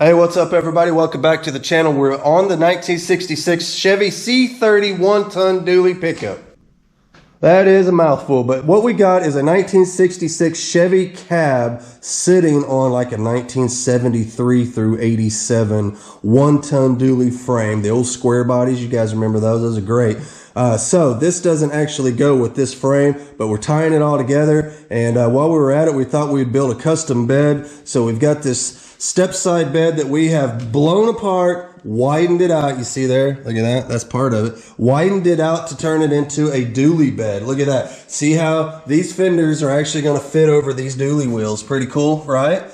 Hey, what's up everybody? Welcome back to the channel. We're on the 1966 Chevy C30 one-ton dually pickup. That is a mouthful, but what we got is a 1966 Chevy cab sitting on like a 1973 through 87 one-ton dually frame. The old square bodies, you guys remember those? Those are great. So this doesn't actually go with this frame, but we're tying it all together. And while we were at it, we thought we'd build a custom bed. So we've got this step side bed that we have blown apart, widened it out. You see there? Look at that. That's part of it. Widened it out to turn it into a dually bed. Look at that. See how these fenders are actually going to fit over these dually wheels. Pretty cool, right?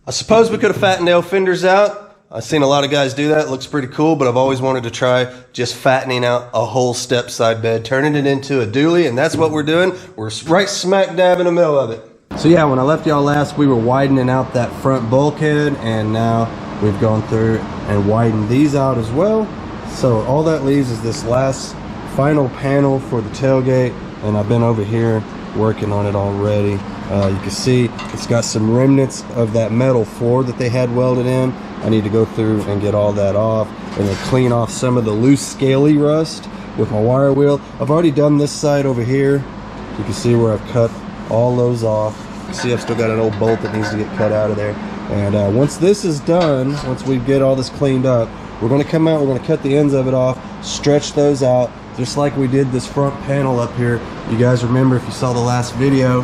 I suppose we could have fattened the fenders out. I've seen a lot of guys do that. It looks pretty cool, but I've always wanted to try just fattening out a whole step side bed, turning it into a dually, and that's what we're doing. We're right smack dab in the middle of it. So yeah, when I left y'all last, we were widening out that front bulkhead, and now we've gone through and widened these out as well. So all that leaves is this last final panel for the tailgate, and I've been over here working on it already. You can see it's got some remnants of that metal floor that they had welded in. I need to go through and get all that off and then clean off some of the loose scaly rust with my wire wheel. I've already done this side over here. You can see where I've cut all those off. You see I've still got an old bolt that needs to get cut out of there. And once this is done, once we get all this cleaned up, we're going to come out, we're going to cut the ends of it off, stretch those out, just like we did this front panel up here. You guys remember, if you saw the last video,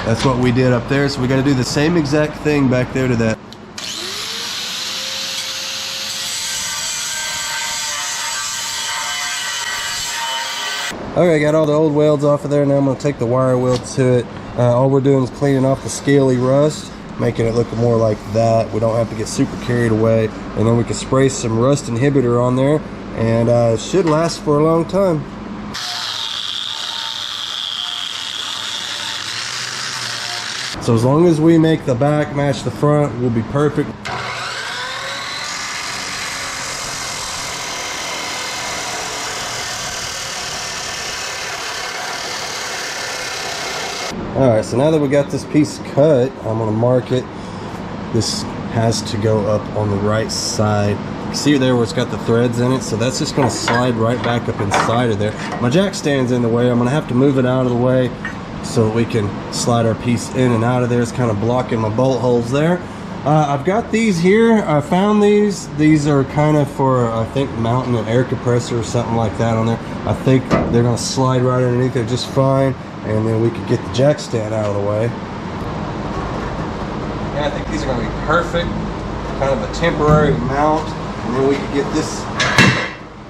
that's what we did up there. So we got to do the same exact thing back there to that. Okay, got all the old welds off of there. Now I'm going to take the wire weld to it. All we're doing is cleaning off the scaly rust, making it look more like that. We don't have to get super carried away. And then we can spray some rust inhibitor on there, and it should last for a long time. So as long as we make the back match the front, we'll be perfect. Alright, so now that we got this piece cut, I'm going to mark it. This has to go up on the right side. You see there where it's got the threads in it? So that's just going to slide right back up inside of there. My jack stand's in the way. I'm going to have to move it out of the way so that we can slide our piece in and out of there. It's kind of blocking my bolt holes there. I've got these here. I found these. These are kind of for, I think, mounting an air compressor or something like that on there. I think they're going to slide right underneath there just fine. And then we could get the jack stand out of the way. Yeah, I think these are going to be perfect. Kind of a temporary mount. And then we could get this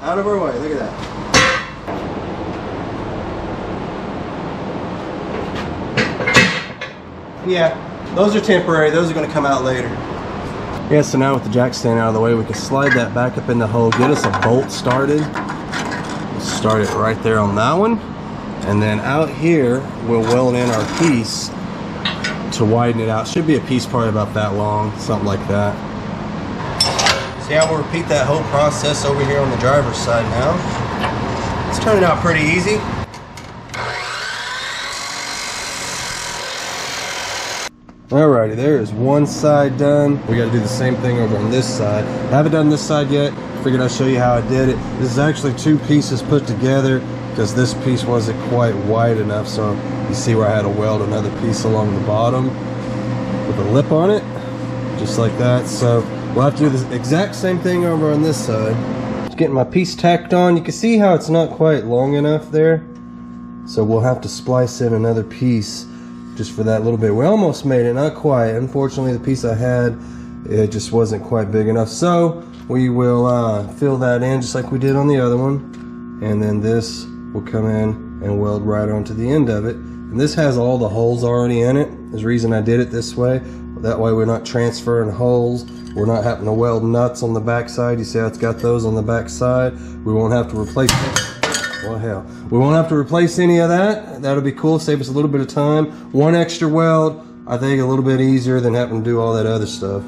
out of our way. Look at that. Yeah, those are temporary. Those are going to come out later. Yeah, so now with the jack stand out of the way, we can slide that back up in the hole. Get us a bolt started. Start it right there on that one. And then out here, we'll weld in our piece to widen it out. Should be a piece probably about that long, something like that. See how we'll repeat that whole process over here on the driver's side now. It's turning out pretty easy. Alrighty, there is one side done. We got to do the same thing over on this side. I haven't done this side yet. Figured I'd show you how I did it. This is actually two pieces put together, because this piece wasn't quite wide enough. So you see where I had to weld another piece along the bottom with a lip on it, just like that. So we'll have to do the exact same thing over on this side. Just getting my piece tacked on. You can see how it's not quite long enough there. So we'll have to splice in another piece just for that little bit. We almost made it, not quite. Unfortunately, the piece I had, it just wasn't quite big enough. So we will fill that in just like we did on the other one. And then this will come in and weld right onto the end of it. And this has all the holes already in it. There's a reason I did it this way. That way we're not transferring holes. We're not having to weld nuts on the back side. You see how it's got those on the back side? We won't have to replace it. Well, hell. We won't have to replace any of that. That'll be cool. Save us a little bit of time. One extra weld, I think a little bit easier than having to do all that other stuff.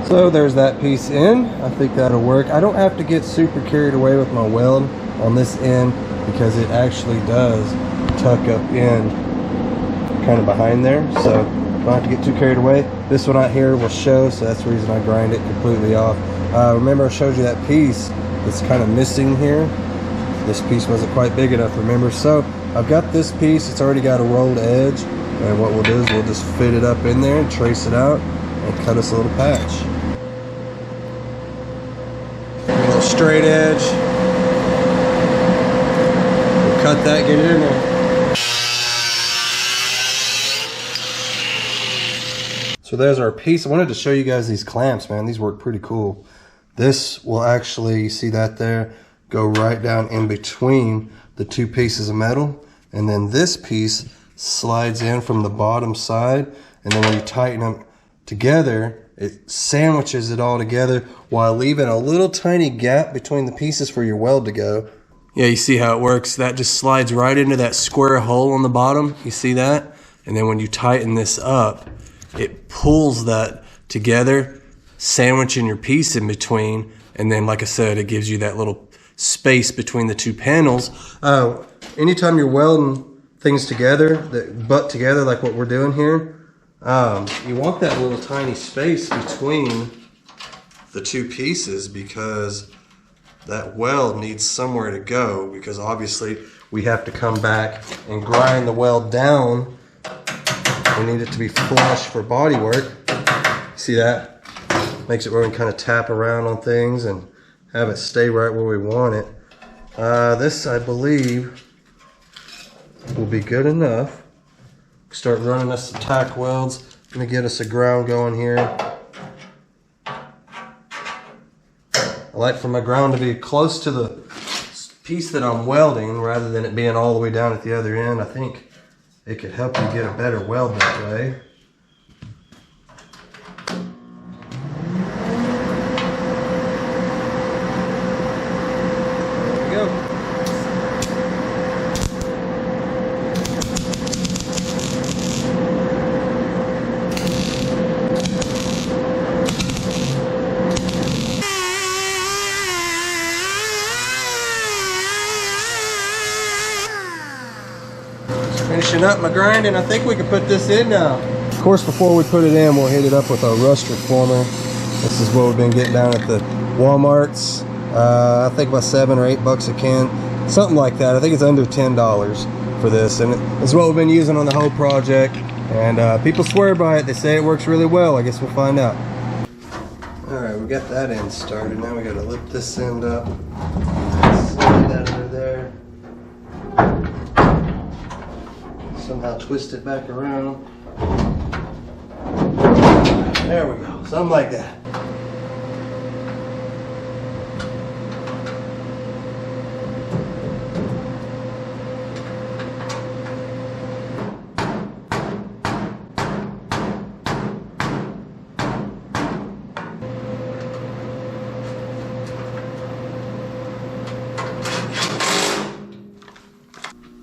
So there's that piece in. I think that'll work. I don't have to get super carried away with my weld on this end because it actually does tuck up in kind of behind there, so don't have to get too carried away. This one out here will show, so that's the reason I grind it completely off. Remember I showed you that piece that's kind of missing here? This piece wasn't quite big enough, remember? So I've got this piece, it's already got a rolled edge, and what we'll do is we'll just fit it up in there and trace it out and cut us a little patch. A little straight edge. We'll cut that, get it in there. So there's our piece. I wanted to show you guys these clamps, man. These work pretty cool. This will actually, you see that there, go right down in between the two pieces of metal. And then this piece slides in from the bottom side. And then when you tighten them together, it sandwiches it all together while leaving a little tiny gap between the pieces for your weld to go. Yeah, you see how it works? That just slides right into that square hole on the bottom. You see that? And then when you tighten this up, it pulls that together, sandwiching your piece in between, and then like I said, it gives you that little space between the two panels. Anytime you're welding things together that butt together like what we're doing here, you want that little tiny space between the two pieces, because that weld needs somewhere to go, because obviously we have to come back and grind the weld down. We need it to be flush for body work. See that? Makes it where we can kind of tap around on things and have it stay right where we want it. This, I believe, will be good enough. Start running us some tack welds. Gonna get us a ground going here. I like for my ground to be close to the piece that I'm welding rather than it being all the way down at the other end. I think it could help you get a better weld that way. There we go. Finishing up my grinding. I think we can put this in now. Of course, before we put it in, we'll hit it up with our rust reformer. This is what we've been getting down at the Walmarts. I think about $7 or $8 a can, something like that. I think it's under $10 for this, and it's what we've been using on the whole project. And people swear by it. They say it works really well. I guess we'll find out. All right, we got that end started. Now we got to lift this end up. Slide that under there. Somehow twist it back around. There we go, something like that.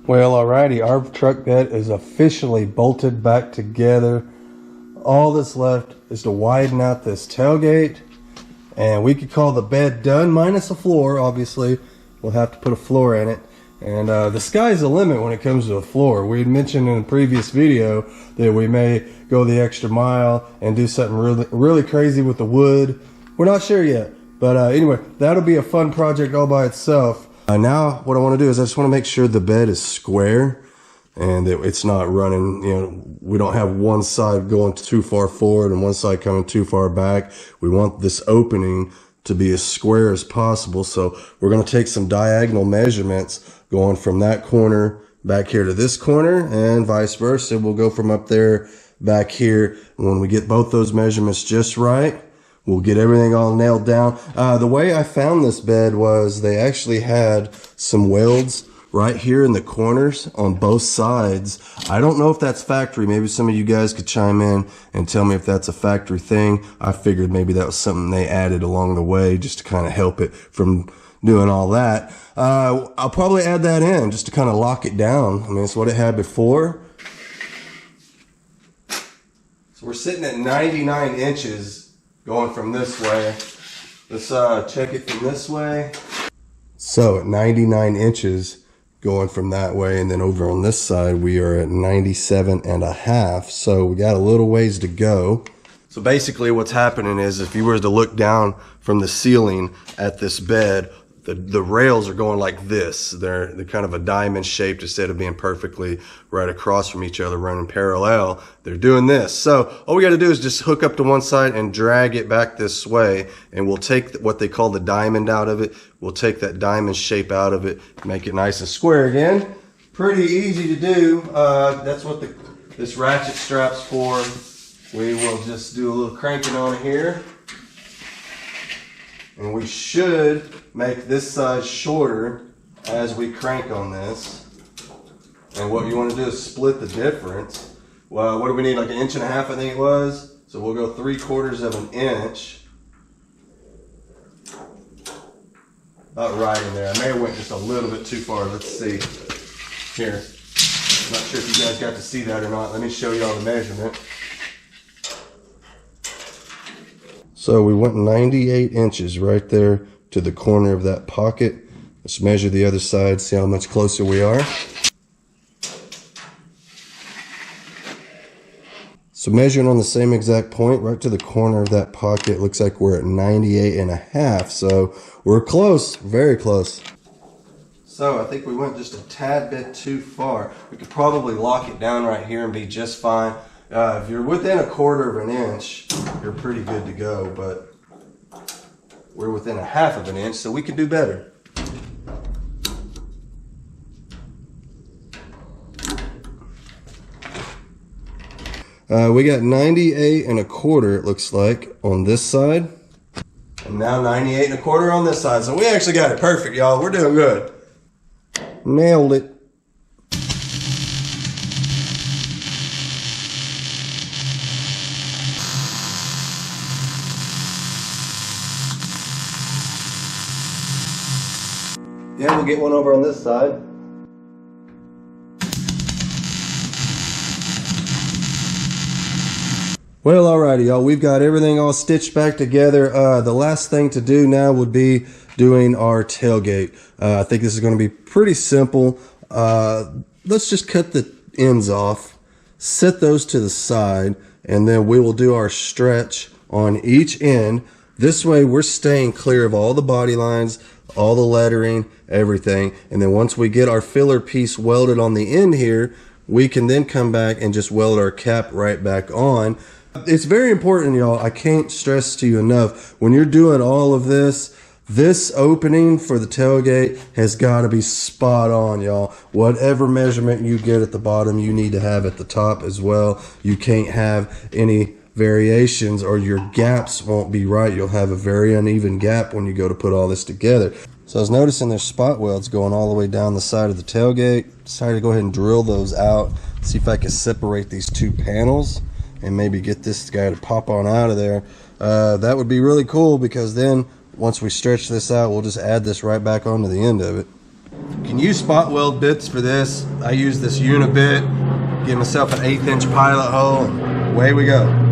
Well, alrighty, our truck bed is officially bolted back together. All that's left is to widen out this tailgate, and we could call the bed done, minus a floor. Obviously, we'll have to put a floor in it. And the sky's the limit when it comes to a floor. We had mentioned in a previous video that we may go the extra mile and do something really crazy with the wood. We're not sure yet, but anyway, that'll be a fun project all by itself. Now what I want to do is I just want to make sure the bed is square and that it's not running, you know, we don't have one side going too far forward and one side coming too far back. We want this opening to be as square as possible. So we're going to take some diagonal measurements going from that corner back here to this corner and vice versa. We'll go from up there back here. And when we get both those measurements just right, we'll get everything all nailed down. The way I found this bed was they actually had some welds right here in the corners on both sides. I don't know if that's factory. Maybe some of you guys could chime in and tell me if that's a factory thing. I figured maybe that was something they added along the way just to kind of help it from doing all that. I'll probably add that in just to kind of lock it down. I mean, it's what it had before. So we're sitting at 99 inches going from this way. Let's check it from this way. So at 99 inches going from that way. And then over on this side, we are at 97.5. So we got a little ways to go. So basically what's happening is if you were to look down from the ceiling at this bed, the rails are going like this. They're kind of a diamond shaped instead of being perfectly right across from each other, running parallel. They're doing this. So all we got to do is just hook up to one side and drag it back this way, and we'll take what they call the diamond out of it. We'll take that diamond shape out of it, make it nice and square again. Pretty easy to do. That's what this ratchet strap's for. We will just do a little cranking on it here. And we should make this side shorter as we crank on this. And what you want to do is split the difference. Well, what do we need? Like 1.5 inches, I think it was. So we'll go 3/4 of an inch. About right in there. I may have went just a little bit too far. Let's see. Here. I'm not sure if you guys got to see that or not. Let me show you all the measurement. So we went 98 inches right there to the corner of that pocket. Let's measure the other side, see how much closer we are. So measuring on the same exact point, right to the corner of that pocket, looks like we're at 98.5. So we're close, very close. So I think we went just a tad bit too far. We could probably lock it down right here and be just fine. If you're within 1/4 of an inch, you're pretty good to go, but we're within 1/2 of an inch, so we could do better. We got 98.25, it looks like, on this side. And now 98.25 on this side. So we actually got it perfect, y'all. We're doing good. Nailed it. Yeah, we'll get one over on this side. Well, alrighty, y'all. We've got everything all stitched back together. The last thing to do now would be doing our tailgate. I think this is going to be pretty simple. Let's just cut the ends off, set those to the side, and then we will do our stretch on each end. This way, we're staying clear of all the body lines, all the lettering, everything. And then once we get our filler piece welded on the end here, we can then come back and just weld our cap right back on. It's very important, y'all. I can't stress to you enough, when you're doing all of this, this opening for the tailgate has got to be spot on, y'all. Whatever measurement you get at the bottom, you need to have at the top as well. You can't have any variations or your gaps won't be right. You'll have a very uneven gap when you go to put all this together. So I was noticing there's spot welds going all the way down the side of the tailgate. Decided to go ahead and drill those out, see if I can separate these two panels and maybe get this guy to pop on out of there. That would be really cool, because then once we stretch this out, we'll just add this right back onto the end of it. You can use spot weld bits for this. I use this unibit, give myself an 1/8 inch pilot hole, and away we go.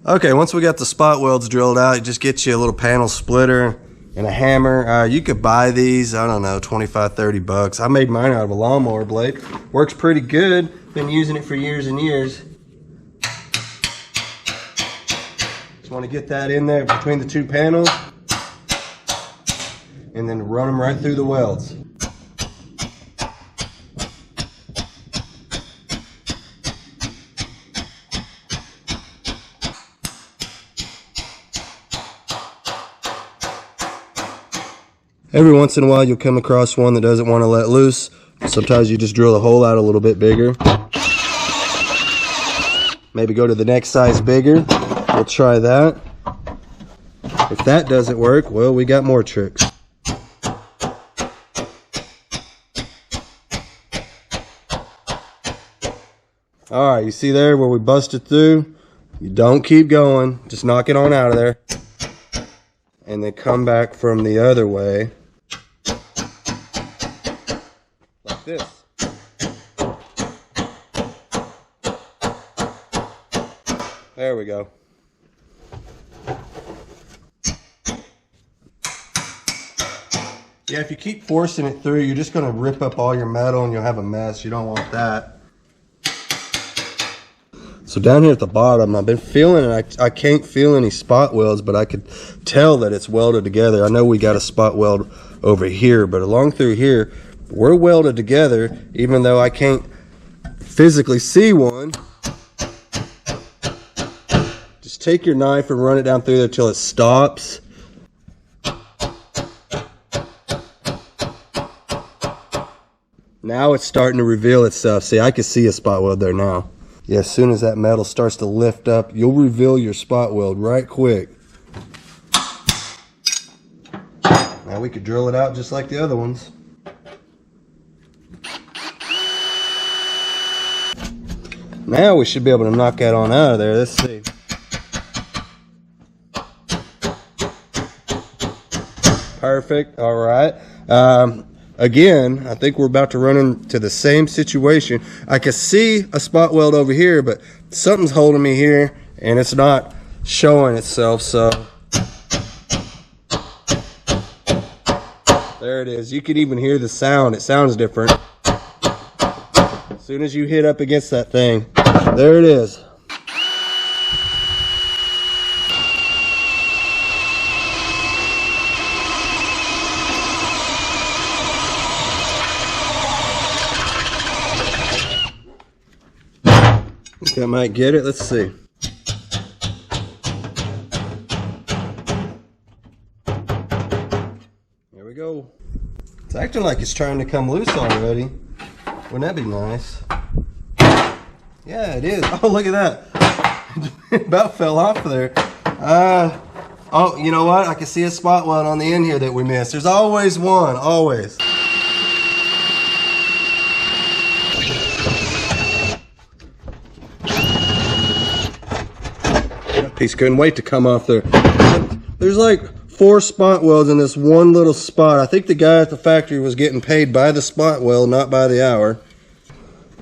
Okay, once we got the spot welds drilled out, it just gets you a little panel splitter and a hammer. You could buy these, I don't know, 25, 30 bucks. I made mine out of a lawnmower blade. Works pretty good. Been using it for years and years. Just want to get that in there between the two panels and then run them right through the welds. Every once in a while you'll come across one that doesn't want to let loose. Sometimes you just drill the hole out a little bit bigger. Maybe go to the next size bigger. We'll try that. If that doesn't work, well, we got more tricks. Alright, you see there where we busted through? You don't keep going. Just knock it on out of there. and then come back from the other way like this. There we go. Yeah, if you keep forcing it through, you're just going to rip up all your metal and you'll have a mess. You don't want that. So down here at the bottom, I've been feeling it. I can't feel any spot welds, but I could tell that it's welded together. I know we got a spot weld over here, but along through here, we're welded together, even though I can't physically see one. Just take your knife and run it down through there till it stops. Now it's starting to reveal itself. See, I can see a spot weld there now. Yeah, as soon as that metal starts to lift up, you'll reveal your spot weld right quick. Now we could drill it out just like the other ones. Now we should be able to knock that on out of there. Let's see. Perfect. All right. Again, I think we're about to run into the same situation. I can see a spot weld over here, but something's holding me here and it's not showing itself. So there it is. You can even hear the sound. It sounds different. As soon as you hit up against that thing, there it is. I might get it. Let's see. There we go. It's acting like it's trying to come loose already. Wouldn't that be nice? Yeah, it is. Oh, look at that. It about fell off there. Oh, you know what? I can see a spot weld on the end here that we missed. There's always one. Always. Piece couldn't wait to come off there. There's like 4 spot welds in this one little spot. I think the guy at the factory was getting paid by the spot weld, not by the hour.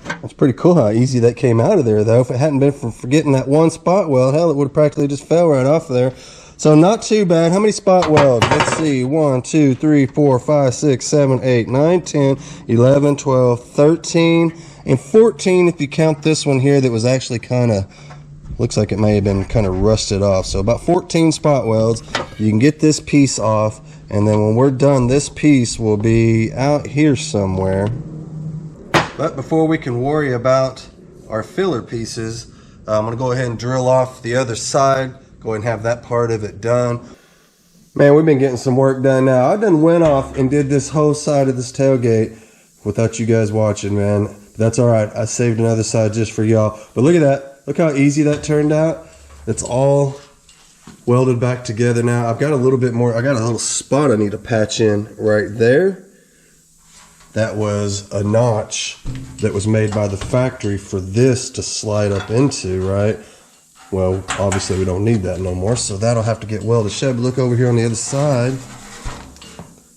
That's pretty cool how easy that came out of there, though. If it hadn't been for getting that one spot weld, hell, it would have practically just fell right off there. So not too bad. How many spot welds? Let's see. 1, 2, 3, 4, 5, 6, 7, 8, 9, 10, 11, 12, 13, and 14 if you count this one here that was actually kind of... looks like it may have been kind of rusted off. So about 14 spot welds. You can get this piece off, and then when we're done, this piece will be out here somewhere. But before we can worry about our filler pieces, I'm going to go ahead and drill off the other side. Go ahead and have that part of it done. Man, we've been getting some work done now. I done went off and did this whole side of this tailgate without you guys watching, man. That's all right. I saved another side just for y'all. But look at that. Look how easy that turned out. It's all welded back together now. I've got a little bit more. I got a little spot I need to patch in right there. That was a notch that was made by the factory for this to slide up into, right? Well, obviously we don't need that no more, so that'll have to get welded shut. But look over here on the other side.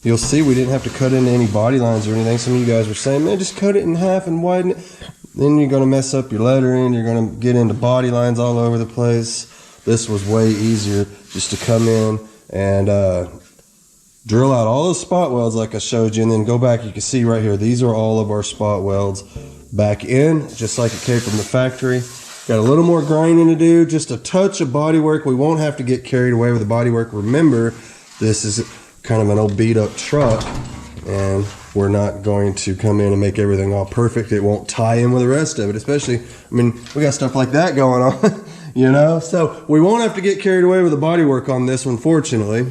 You'll see we didn't have to cut into any body lines or anything. Some of you guys were saying, man, just cut it in half and widen it. Then you're going to mess up your lettering. You're going to get into body lines all over the place. This was way easier just to come in and drill out all those spot welds like I showed you, and then go back. You can see right here, these are all of our spot welds back in, just like it came from the factory. Got a little more grinding to do, just a touch of body work. We won't have to get carried away with the body work. Remember, this is kind of an old beat up truck, and we're not going to come in and make everything all perfect. It won't tie in with the rest of it, especially, I mean, we got stuff like that going on, you know? So we won't have to get carried away with the body work on this one, fortunately,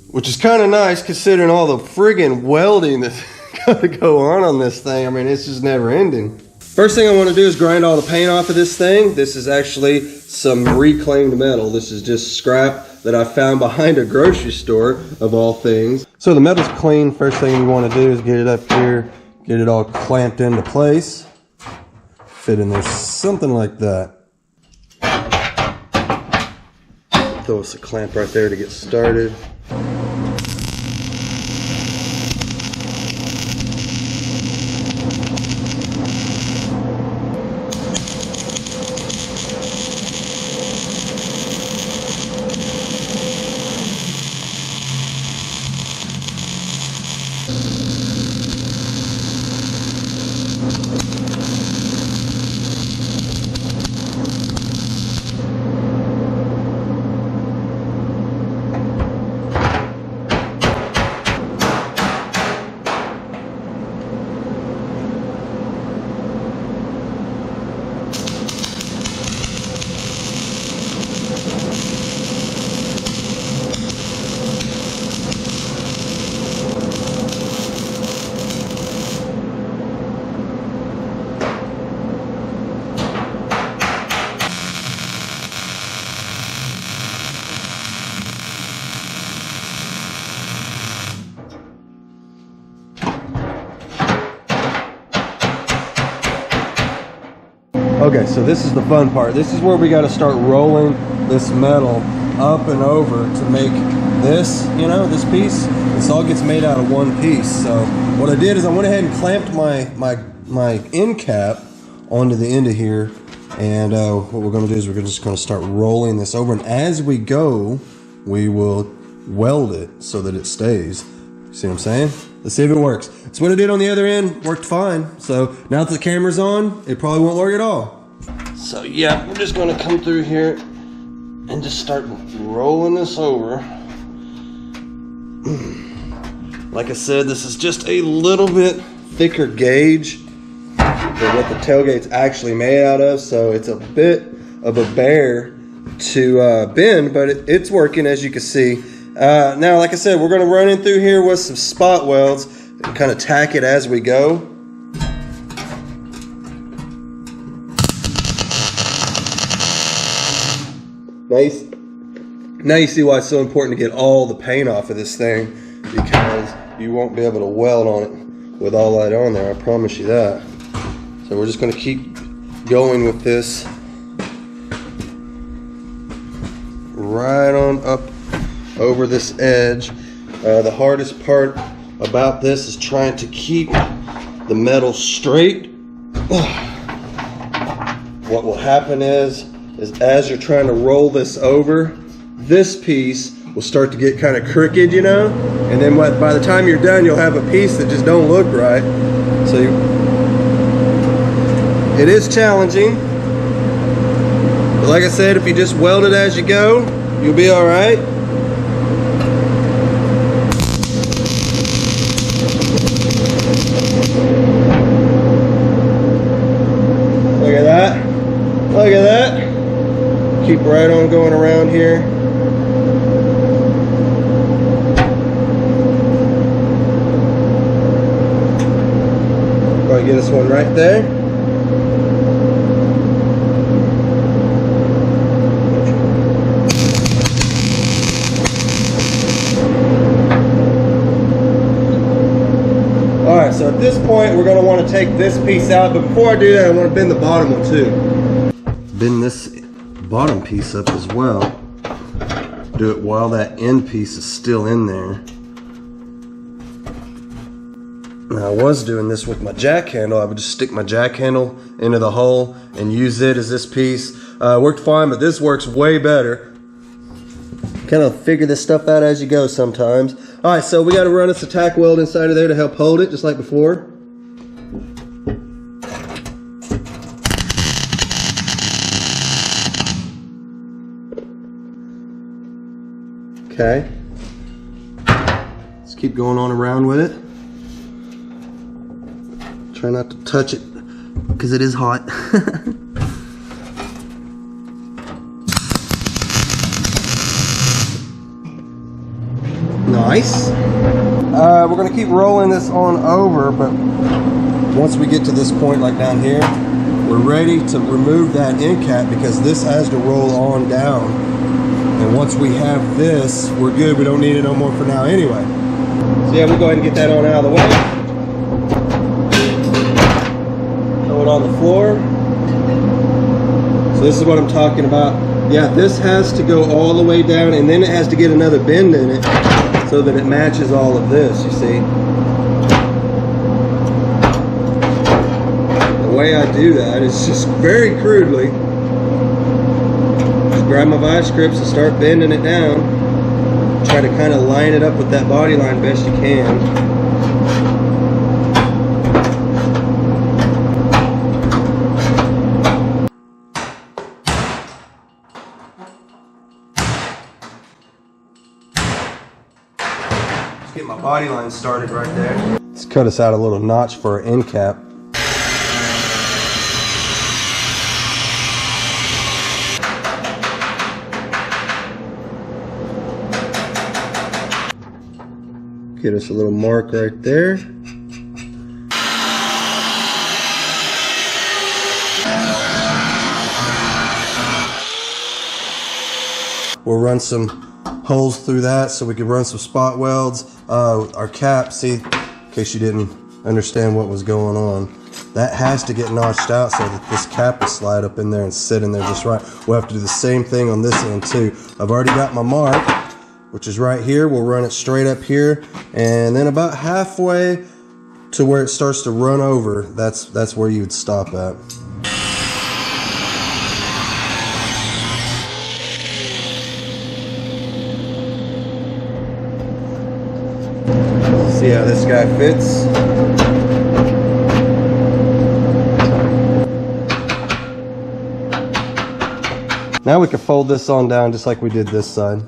which is kind of nice considering all the friggin' welding that's got to go on this thing. I mean, it's just never ending. First thing I want to do is grind all the paint off of this thing. This is actually some reclaimed metal. This is just scrap that I found behind a grocery store, of all things. So the metal's clean. First thing we want to do is get it up here, get it all clamped into place. Fit in there something like that. Throw us a clamp right there to get started. Okay, so this is the fun part. This is where we got to start rolling this metal up and over to make this, you know, this piece. This all gets made out of one piece. So what I did is I went ahead and clamped my end cap onto the end of here. And what we're going to do is we're just going to start rolling this over. And as we go, we will weld it so that it stays. See what I'm saying? Let's see if it works. That's what I did on the other end. Worked fine. So now that the camera's on, it probably won't work at all. So yeah, we're just going to come through here and just start rolling this over. Like I said, this is just a little bit thicker gauge than what the tailgate's actually made out of. So it's a bit of a bear to bend, but it's working, as you can see. Now, like I said, we're going to run in through here with some spot welds and kind of tack it as we go. Nice. Now you see why it's so important to get all the paint off of this thing, because you won't be able to weld on it with all that on there, I promise you that. So we're just going to keep going with this right on up over this edge. The hardest part about this is trying to keep the metal straight. What will happen is as you're trying to roll this over, this piece will start to get kind of crooked, you know, and then by the time you're done, you'll have a piece that just don't look right. So it is challenging, but like I said, if you just weld it as you go, you'll be all right. Look at that. Look at that. Keep right on going around here. Probably get this one right there. Alright, so at this point we're going to want to take this piece out, but before I do that I want to bend the bottom one too. Bend this bottom piece up as well. Do it while that end piece is still in there. Now I was doing this with my jack handle. I would just stick my jack handle into the hole and use it as this piece. Worked fine, but this works way better. Kind of figure this stuff out as you go sometimes. Alright, so we got to run us a tack weld inside of there to help hold it, just like before. Okay. Let's keep going on around with it. Try not to touch it because it is hot. Nice. We're going to keep rolling this on over, but once we get to this point, like down here, we're ready to remove that end cap because this has to roll on down. And once we have this, we're good. We don't need it no more for now anyway. So yeah, we'll go ahead and get that on out of the way. Throw it on the floor. So this is what I'm talking about. Yeah, this has to go all the way down, and then it has to get another bend in it so that it matches all of this, you see. The way I do that is just very crudely. Grab my vice grips and start bending it down. Try to kind of line it up with that body line best you can. Just get my body line started right there. Let's cut us out a little notch for our end cap. Get us a little mark right there. We'll run some holes through that so we can run some spot welds. Our cap, see, in case you didn't understand what was going on, that has to get notched out so that this cap will slide up in there and sit in there just right. We'll have to do the same thing on this end too. I've already got my mark, which is right here. We'll run it straight up here, and then about halfway to where it starts to run over, that's where you would stop at. See how this guy fits. Now we can fold this on down just like we did this side.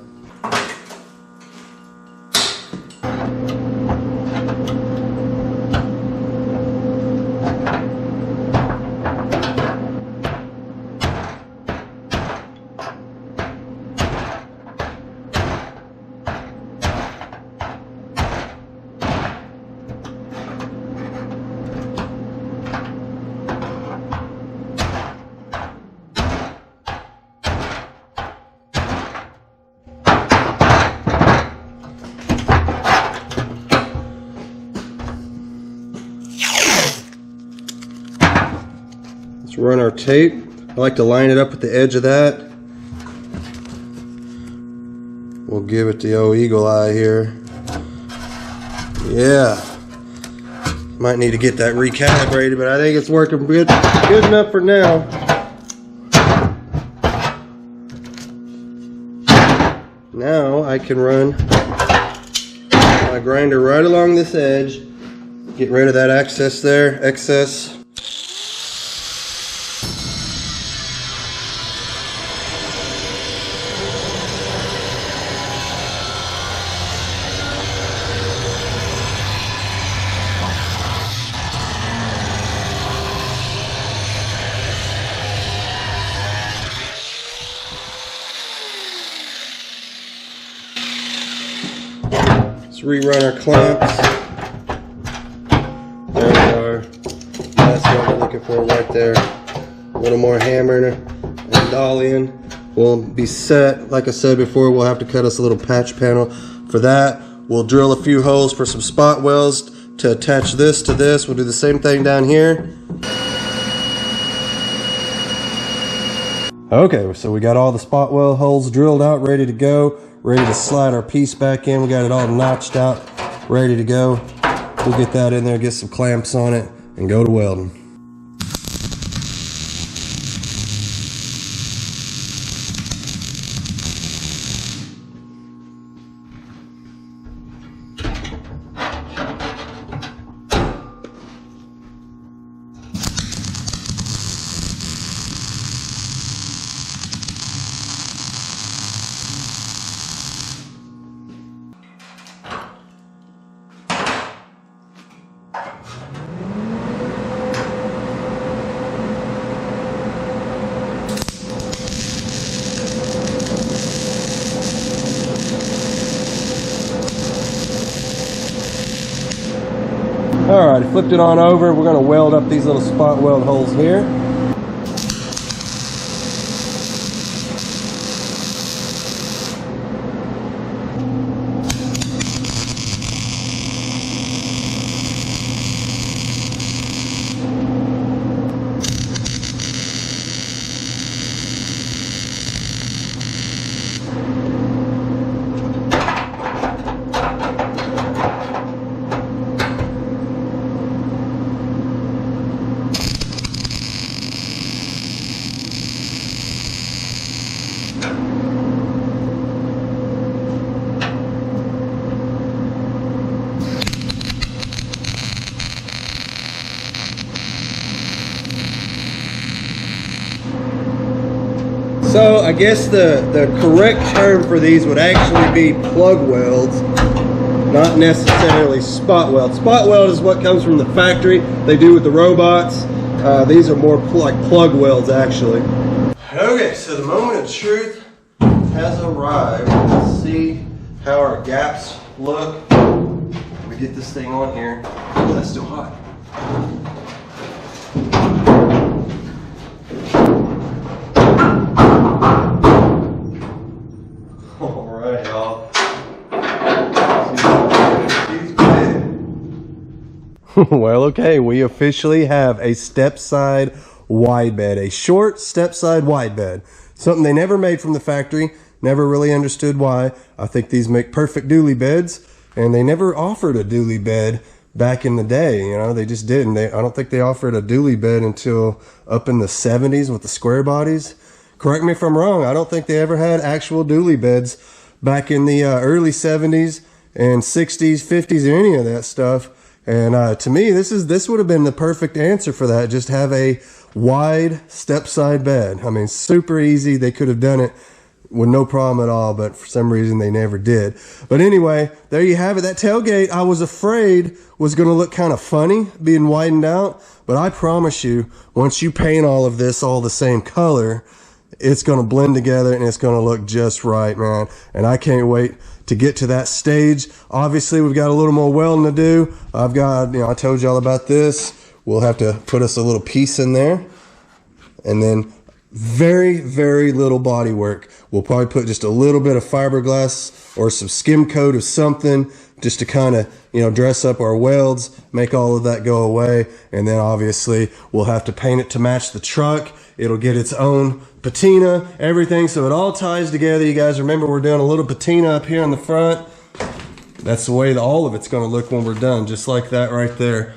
Let's run our tape. I like to line it up at the edge of that. We'll give it the old eagle eye here. Yeah. Might need to get that recalibrated, but I think it's working good enough for now. Now I can run my grinder right along this edge. Get rid of that excess there, excess. Rerun our clamps. There we are. That's what we're looking for right there. A little more hammering and dollying. We'll be set. Like I said before, we'll have to cut us a little patch panel. For that, we'll drill a few holes for some spot welds to attach this to this. We'll do the same thing down here. Okay, so we got all the spot weld holes drilled out, ready to go. Ready to slide our piece back in. We got it all notched out, ready to go. We'll get that in there, get some clamps on it, and go to welding. Alright, flipped it on over. We're going to weld up these little spot weld holes here. So I guess the correct term for these would actually be plug welds, not necessarily spot weld. Spot weld is what comes from the factory. They do with the robots. These are more like plug welds actually. Okay, so the moment of truth has arrived. Let's see how our gaps look. Let me get this thing on here. Oh, that's still hot. Alright, y'all. Well, okay, we officially have a step-side wide bed, a short step-side wide bed. Something they never made from the factory, never really understood why. I think these make perfect dually beds, and they never offered a dually bed back in the day. You know, they just didn't. I don't think they offered a dually bed until up in the 70s with the square bodies. Correct me if I'm wrong. I don't think they ever had actual dually beds back in the early 70s and 60s, 50s, or any of that stuff. And to me, this would have been the perfect answer for that. Just have a wide step-side bed. I mean, super easy. They could have done it with no problem at all, but for some reason they never did. But anyway, there you have it. That tailgate, I was afraid was going to look kind of funny being widened out, but I promise you, once you paint all of this all the same color, it's going to blend together and it's going to look just right, man. And I can't wait to get to that stage. Obviously, we've got a little more welding to do. I've got, I told y'all about this. We'll have to put us a little piece in there. And then very, very little body work. We'll probably put just a little bit of fiberglass or some skim coat of something just to kind of, dress up our welds, make all of that go away. And then obviously we'll have to paint it to match the truck. It'll get its own patina, everything. So it all ties together. You guys remember we're doing a little patina up here in the front. That's the way all of it's going to look when we're done, just like that right there.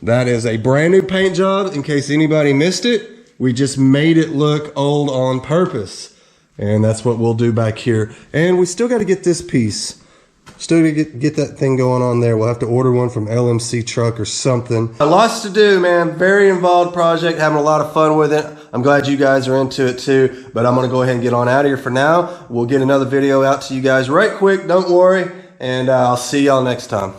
That is a brand new paint job. In case anybody missed it, we just made it look old on purpose. And that's what we'll do back here. And we still got to get this piece. Still get that thing going on there. We'll have to order one from LMC Truck or something. Lots to do, man. Very involved project. Having a lot of fun with it. I'm glad you guys are into it too. But I'm going to go ahead and get on out of here for now. We'll get another video out to you guys right quick. Don't worry. And I'll see y'all next time.